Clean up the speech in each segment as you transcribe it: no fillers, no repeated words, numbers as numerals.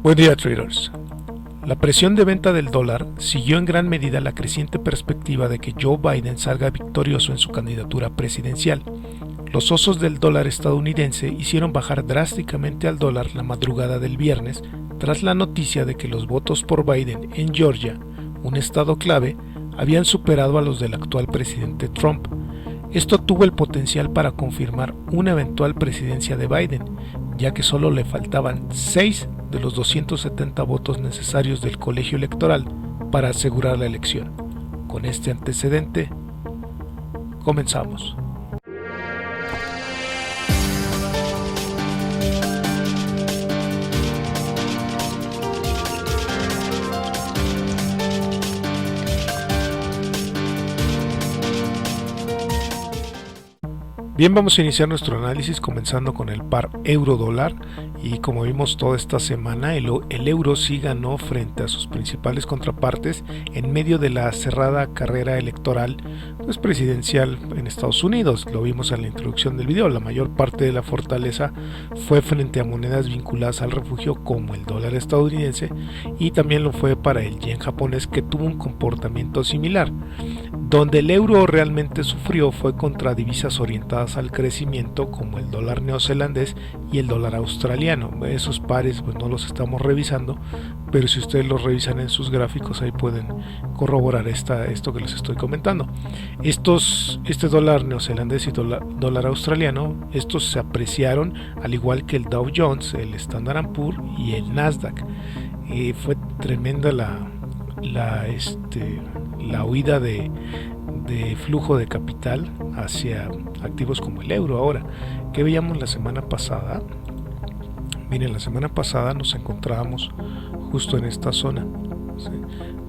Buen día, traders. La presión de venta del dólar siguió en gran medida la creciente perspectiva de que Joe Biden salga victorioso en su candidatura presidencial. Los osos del dólar estadounidense hicieron bajar drásticamente al dólar la madrugada del viernes tras la noticia de que los votos por Biden en Georgia, un estado clave, habían superado a los del actual presidente Trump. Esto tuvo el potencial para confirmar una eventual presidencia de Biden, ya que solo le faltaban 6 de los 270 votos necesarios del colegio electoral para asegurar la elección. Con este antecedente, comenzamos. Bien, vamos a iniciar nuestro análisis comenzando con el par euro-dólar, y como vimos toda esta semana el euro sí ganó frente a sus principales contrapartes en medio de la cerrada carrera electoral presidencial en Estados Unidos. Lo vimos en la introducción del video. La mayor parte de la fortaleza fue frente a monedas vinculadas al refugio como el dólar estadounidense, y también lo fue para el yen japonés, que tuvo un comportamiento similar. Donde el euro realmente sufrió fue contra divisas orientadas al crecimiento como el dólar neozelandés y el dólar australiano. Esos pares pues no los estamos revisando, pero si ustedes los revisan en sus gráficos ahí pueden corroborar esto que les estoy comentando. Este dólar neozelandés y dólar australiano, estos se apreciaron al igual que el Dow Jones, el Standard & Poor's y el Nasdaq. Fue tremenda la huida de flujo de capital hacia activos como el euro. Ahora, ¿qué veíamos la semana pasada? Miren, la semana pasada nos encontrábamos justo en esta zona, ¿sí?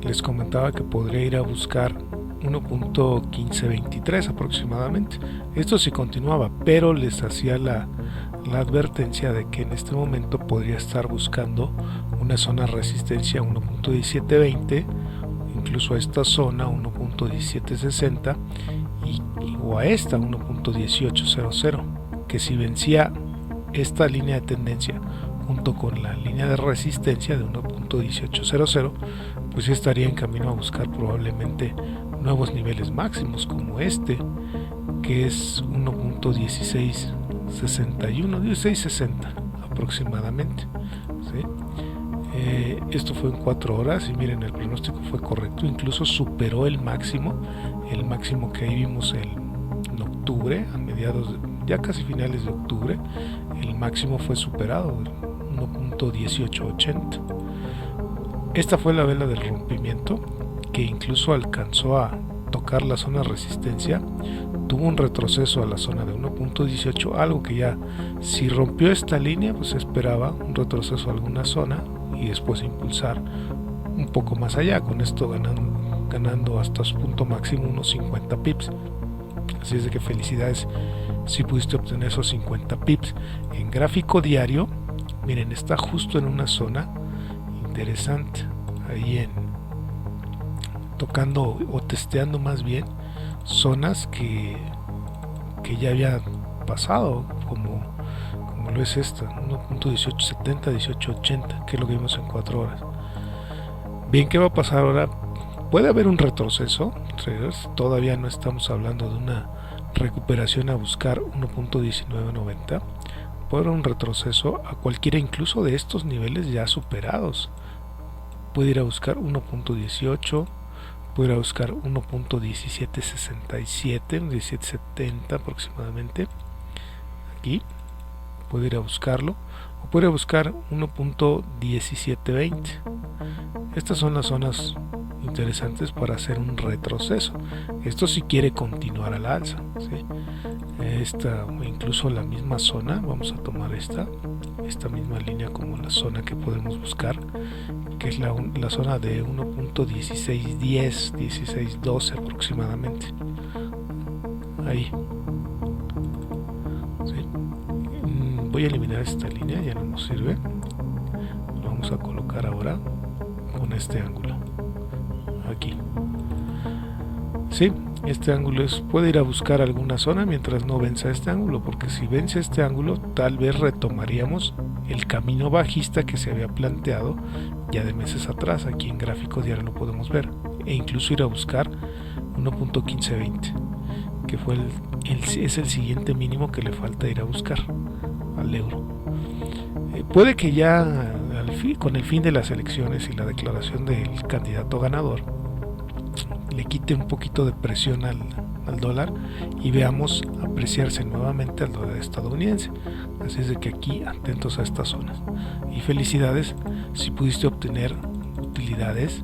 Les comentaba que podría ir a buscar 1.1523 aproximadamente. Esto sí continuaba, pero les hacía la advertencia de que en este momento podría estar buscando una zona de resistencia 1.1720, incluso a esta zona 1.1760 o a esta 1.1800, que si vencía esta línea de tendencia junto con la línea de resistencia de 1.1800, pues estaría en camino a buscar probablemente nuevos niveles máximos como este, que es 1660 aproximadamente, ¿sí? Esto fue en 4 horas y miren, el pronóstico fue correcto, incluso superó el máximo que ahí vimos en octubre, a mediados, ya casi finales de octubre. El máximo fue superado, 1.1880. Esta fue la vela del rompimiento, que incluso alcanzó a tocar la zona de resistencia, tuvo un retroceso a la zona de 1.18, algo que ya, si rompió esta línea, pues esperaba un retroceso a alguna zona y después impulsar un poco más allá, con esto ganando hasta su punto máximo unos 50 pips. Así es de que felicidades si pudiste obtener esos 50 pips. En gráfico diario, miren, está justo en una zona interesante, ahí tocando o testeando más bien zonas que ya había pasado, como lo es esta 1.1870, 1880, que es lo que vimos en 4 horas. Bien, ¿qué va a pasar ahora? Puede haber un retroceso, traders. Todavía no estamos hablando de una recuperación a buscar 1.1990. Puede haber un retroceso a cualquiera incluso de estos niveles ya superados. Puede ir a buscar 1.18, puede ir a buscar 1.1767, 1770 aproximadamente. Aquí puede ir a buscarlo, o puede ir a buscar 1.1720. Estas son las zonas interesantes para hacer un retroceso. Esto si quiere continuar al alza, ¿sí? Esta o incluso la misma zona, vamos a tomar esta misma línea como la zona que podemos buscar, que es la zona de 1.1610, 1612 aproximadamente. Ahí, ¿sí? Voy a eliminar esta línea, ya no nos sirve. Lo vamos a colocar ahora con este ángulo aquí. Sí, este ángulo puede ir a buscar alguna zona mientras no venza este ángulo, porque si vence este ángulo tal vez retomaríamos el camino bajista que se había planteado ya de meses atrás. Aquí en gráfico diario lo podemos ver, e incluso ir a buscar 1.1520, que es el siguiente mínimo que le falta ir a buscar al euro. Puede que ya con el fin de las elecciones y la declaración del candidato ganador le quite un poquito de presión al dólar y veamos apreciarse nuevamente al dólar estadounidense. Así es de que aquí atentos a estas zonas, y felicidades si pudiste obtener utilidades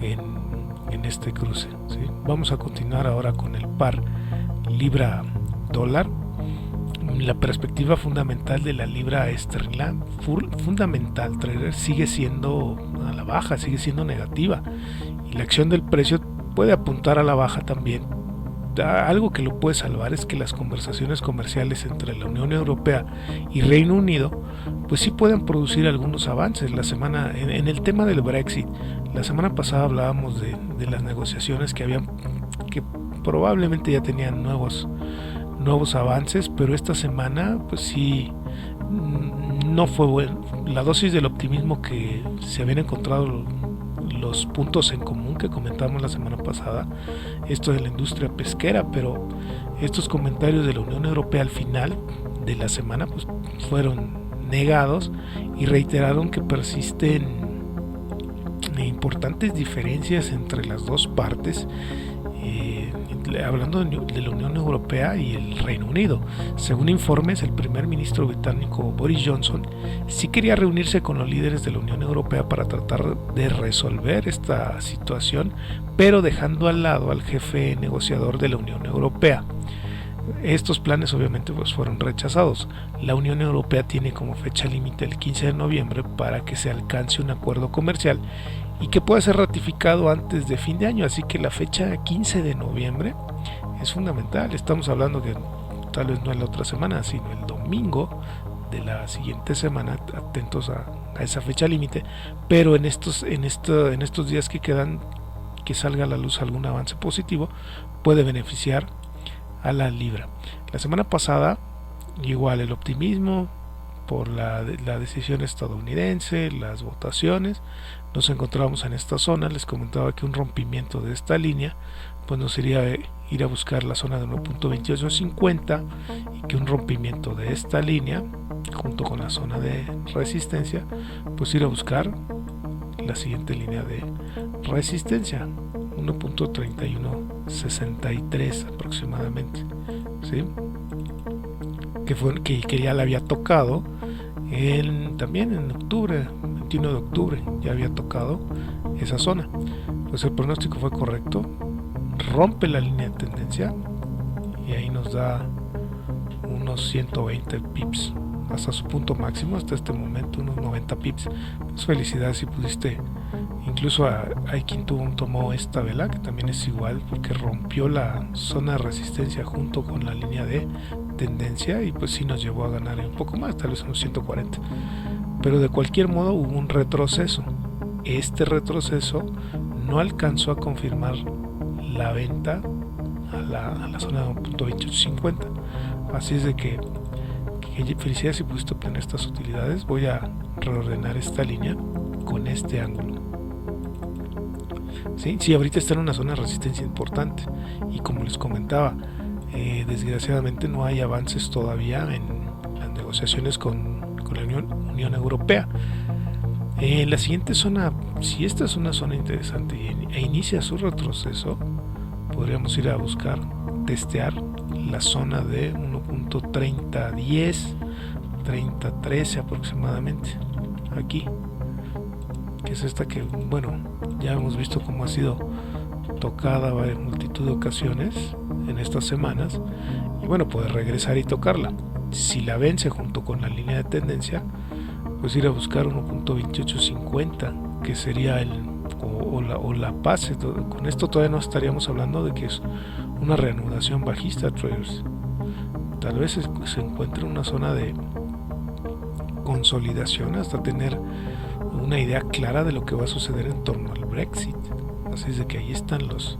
en este cruce, ¿sí? Vamos a continuar ahora con el par libra dólar. La perspectiva fundamental de la libra esterlina, fundamental trader, sigue siendo a la baja, sigue siendo negativa, y la acción del precio puede apuntar a la baja también. Algo que lo puede salvar es que las conversaciones comerciales entre la Unión Europea y Reino Unido pues sí pueden producir algunos avances. La semana en el tema del Brexit, la semana pasada hablábamos de las negociaciones que probablemente ya tenían nuevos avances, pero esta semana pues sí no fue bueno. La dosis del optimismo que se habían encontrado los puntos en común que comentamos la semana pasada, esto de la industria pesquera, pero estos comentarios de la Unión Europea al final de la semana pues fueron negados y reiteraron que persisten importantes diferencias entre las dos partes, hablando de la Unión Europea y el Reino Unido. Según informes, el primer ministro británico Boris Johnson sí quería reunirse con los líderes de la Unión Europea para tratar de resolver esta situación, pero dejando al lado al jefe negociador de la Unión Europea. Estos planes obviamente pues fueron rechazados. La Unión Europea tiene como fecha límite el 15 de noviembre para que se alcance un acuerdo comercial y que pueda ser ratificado antes de fin de año, así que la fecha 15 de noviembre es fundamental. Estamos hablando que tal vez no es la otra semana, sino el domingo de la siguiente semana. Atentos a esa fecha límite, pero en estos días que quedan, que salga a la luz algún avance positivo, puede beneficiar a la libra. La semana pasada igual el optimismo por la decisión estadounidense, las votaciones, nos encontramos en esta zona. Les comentaba que un rompimiento de esta línea pues nos iría ir a buscar la zona de 1.2850, y que un rompimiento de esta línea junto con la zona de resistencia pues ir a buscar la siguiente línea de resistencia, 1.3163 aproximadamente, ¿sí? que ya la había tocado también en octubre, 21 de octubre ya había tocado esa zona. Pues el pronóstico fue correcto, rompe la línea de tendencia y ahí nos da unos 120 pips hasta su punto máximo, hasta este momento unos 90 pips. Pues felicidades si pudiste. Incluso hay quien tomó esta vela, que también es igual, porque rompió la zona de resistencia junto con la línea de tendencia, y pues sí nos llevó a ganar un poco más, tal vez unos 140. Pero de cualquier modo hubo un retroceso. Este retroceso no alcanzó a confirmar la venta a la zona de 1.2850. Así es de que felicidades si pudiste obtener estas utilidades. Voy a reordenar esta línea con este ángulo. Sí, ahorita está en una zona de resistencia importante, y como les comentaba, desgraciadamente no hay avances todavía en las negociaciones con la Unión Europea. La siguiente zona, si esta es una zona interesante e inicia su retroceso, podríamos ir a buscar testear la zona de 1.3010, 3013 aproximadamente, aquí, que es esta que, bueno, ya hemos visto cómo ha sido tocada en multitud de ocasiones en estas semanas, y bueno, puede regresar y tocarla. Si la vence junto con la línea de tendencia, pues ir a buscar 1.2850, que sería o la base. Con esto todavía no estaríamos hablando de que es una reanudación bajista, traders. Tal vez se encuentre en una zona de consolidación hasta tener una idea clara de lo que va a suceder en torno al Brexit. Así es de que ahí están los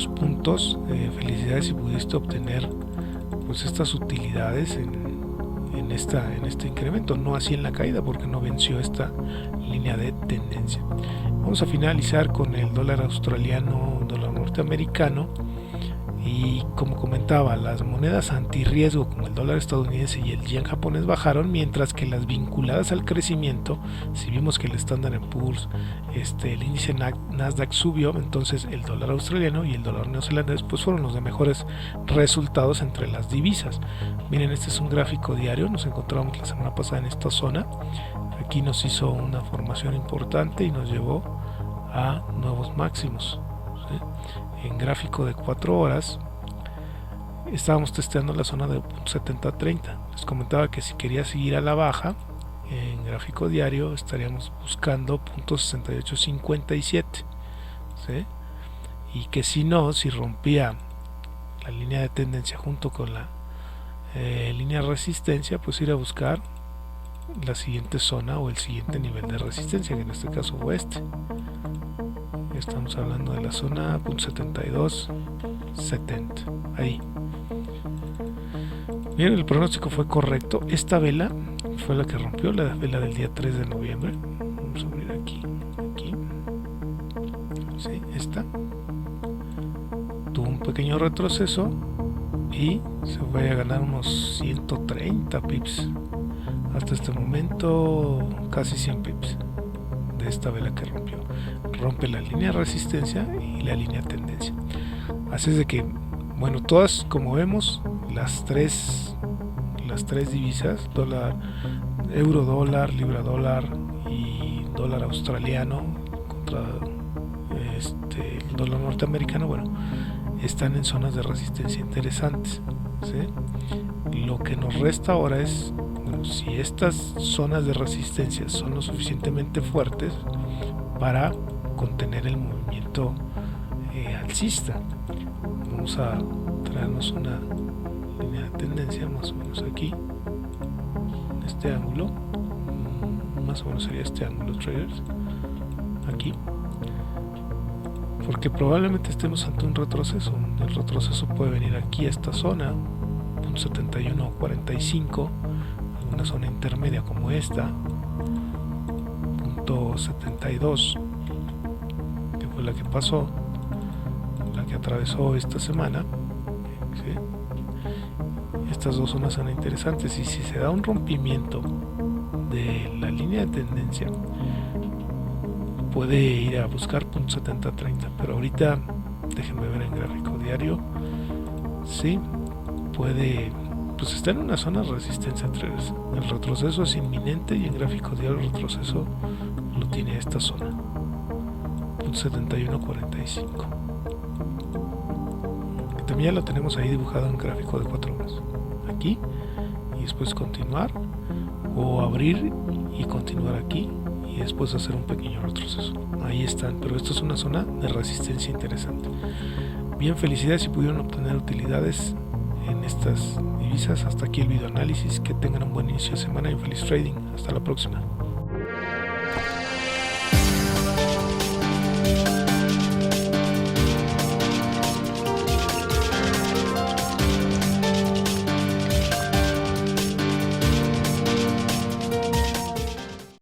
puntos. Felicidades si pudiste obtener pues estas utilidades en en este incremento, no así en la caída porque no venció esta línea de tendencia. Vamos a finalizar con el dólar australiano, dólar norteamericano. Y como comentaba, las monedas antirriesgo como el dólar estadounidense y el yen japonés bajaron, mientras que las vinculadas al crecimiento, si vimos que el Standard & Poor's, el índice Nasdaq subió, entonces el dólar australiano y el dólar neozelandés pues fueron los de mejores resultados entre las divisas. Miren, este es un gráfico diario, nos encontramos la semana pasada en esta zona, aquí nos hizo una formación importante y nos llevó a nuevos máximos, ¿sí? En gráfico de 4 horas estábamos testeando la zona de 70-30. Les comentaba que si quería seguir a la baja en gráfico diario estaríamos buscando .6857, ¿sí? Y que si rompía la línea de tendencia junto con la línea de resistencia, pues ir a buscar la siguiente zona o el siguiente nivel de resistencia, que en este caso fue este. Estamos hablando de la zona .7270, ahí. Bien, el pronóstico fue correcto. Esta vela fue la que rompió, la vela del día 3 de noviembre. Vamos a abrir aquí. Sí, esta tuvo un pequeño retroceso y se fue a ganar unos 130 pips. Hasta este momento casi 100 pips de esta vela que rompe la línea de resistencia y la línea de tendencia. Así es de que, bueno, todas, como vemos, las tres divisas, euro dólar, libra dólar y dólar australiano contra el dólar norteamericano, bueno, están en zonas de resistencia interesantes, ¿sí? Lo que nos resta ahora es, bueno, si estas zonas de resistencia son lo suficientemente fuertes para contener el movimiento alcista. Vamos a traernos una línea de tendencia más o menos aquí, en este ángulo, más o menos sería este ángulo, traders, aquí, porque probablemente estemos ante un retroceso. El retroceso puede venir aquí a esta zona, 71.45, una zona intermedia como esta, .72, que fue la que pasó, la que atravesó esta semana, ¿sí? Estas dos zonas son interesantes, y si se da un rompimiento de la línea de tendencia puede ir a buscar .7030, pero ahorita déjenme ver en gráfico diario, sí, puede, pues está en una zona de resistencia 3. El retroceso es inminente y en gráfico diario el retroceso lo tiene esta zona, .7145, que también ya lo tenemos ahí dibujado en gráfico de 4 horas, aquí, y después continuar o abrir y continuar aquí y después hacer un pequeño retroceso. Ahí están, pero esto es una zona de resistencia interesante. Bien, felicidades si pudieron obtener utilidades en estas divisas. Hasta aquí el video análisis. Que tengan un buen inicio de semana y un feliz trading. Hasta la próxima.